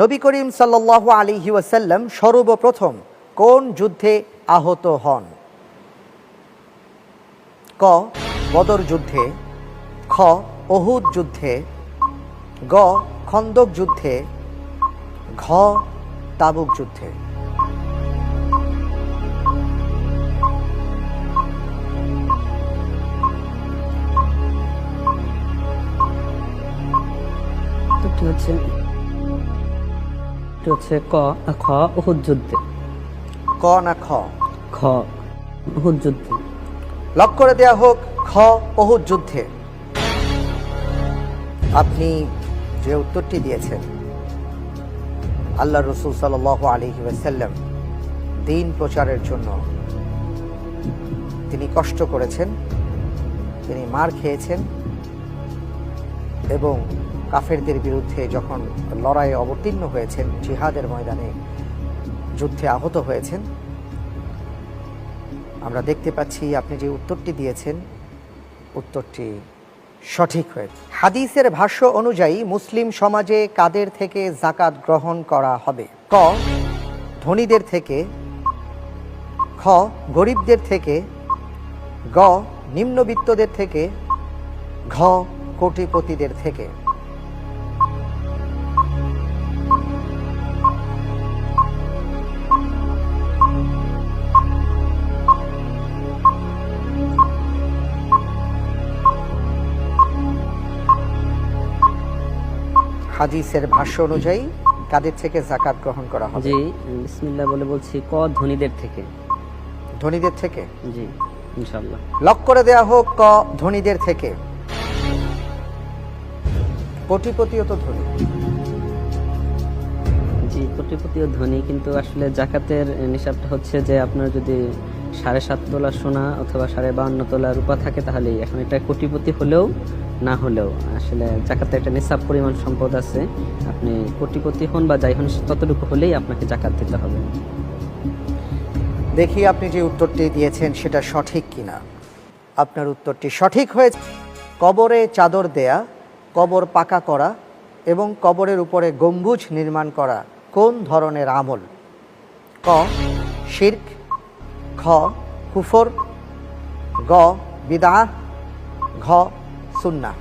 নবী করিম সাল্লাল্লাহু আলাইহি ওয়াসাল্লাম সর্বপ্রথম কোন যুদ্ধে আহত হন? ক বদর যুদ্ধে, খ উহুদ যুদ্ধে, গ খন্দক যুদ্ধে, ঘ তাবুক যুদ্ধে। হচ্ছে খ উহুদ যুদ্ধে। ক না খ? খ উহুদ যুদ্ধে। লক করে দেয়া হোক খ উহুদ যুদ্ধে। আপনি যে উত্তরটি দিয়েছেন, আল্লাহ রসুল সাল্লাল্লাহু আলাইহি ওয়াসাল্লাম দ্বীন প্রচারের জন্য তিনি কষ্ট করেছেন, তিনি মার খেয়েছেন এবং কাফেরদের বিরুদ্ধে যখন লড়াইয়ে অবতীর্ণ হয়েছেন, জিহাদের ময়দানে যুদ্ধে আহত হয়েছেন। আমরা দেখতে পাচ্ছি আপনি যে উত্তরটি দিয়েছেন উত্তরটি সঠিক হয়েছে। হাদিসের ভাষ্য অনুযায়ী মুসলিম সমাজে কাদের থেকে যাকাত গ্রহণ করা হবে? ক ধনীদের থেকে, খ গরিবদের থেকে, গ নিম্নবিত্তদের থেকে, ঘ কোটিপতিদের থেকে। হাদিসের ভাষ্য অনুযায়ী কাদের থেকে যাকাত গ্রহণ করা হবে? জি, বিসমিল্লাহ বলে বলছি ক ধনীদের থেকে। ধনীদের থেকে? জি ইনশাআল্লাহ। লক করে দেয়া হোক ক ধনীদের থেকে। কোটিপতিও তো ধনী। জি কোটিপতিও ধনী, কিন্তু আসলে জাকাতের নিসাবটা হচ্ছে যে আপনার যদি 7.5 তোলা সোনা অথবা 52.5 তোলা রূপা থাকে তাহলেই, এখন এটা কোটিপতি হলেও না হলেও আসলে জাকাতে একটা নিসাব পরিমাণ সম্পদ আছে। আপনি কোটিপতি হন বা যাই হন ততটুকু হলেই আপনাকে জাকাত দিতে হবে। দেখি আপনি যে উত্তরটি দিয়েছেন সেটা সঠিক কিনা। আপনার উত্তরটি সঠিক হয়েছে। কবরে চাদর দেয়া, কবর পাকা করা এবং কবরের উপরে গম্বুজ নির্মাণ করা কোন ধরনের আমল? ক শিরক, খ কুফর, গ বিদআহ, ঘ সুন্নাহ।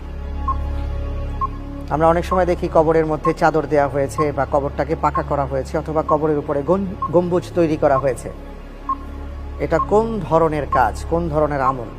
আমরা অনেক সময় দেখি কবরের মধ্যে চাদর দেওয়া হয়েছে বা কবরটাকে পাকা করা হয়েছে অথবা কবরের উপরে গম্বুজ তৈরি করা হয়েছে। এটা কোন ধরনের কাজ, কোন ধরনের আমল?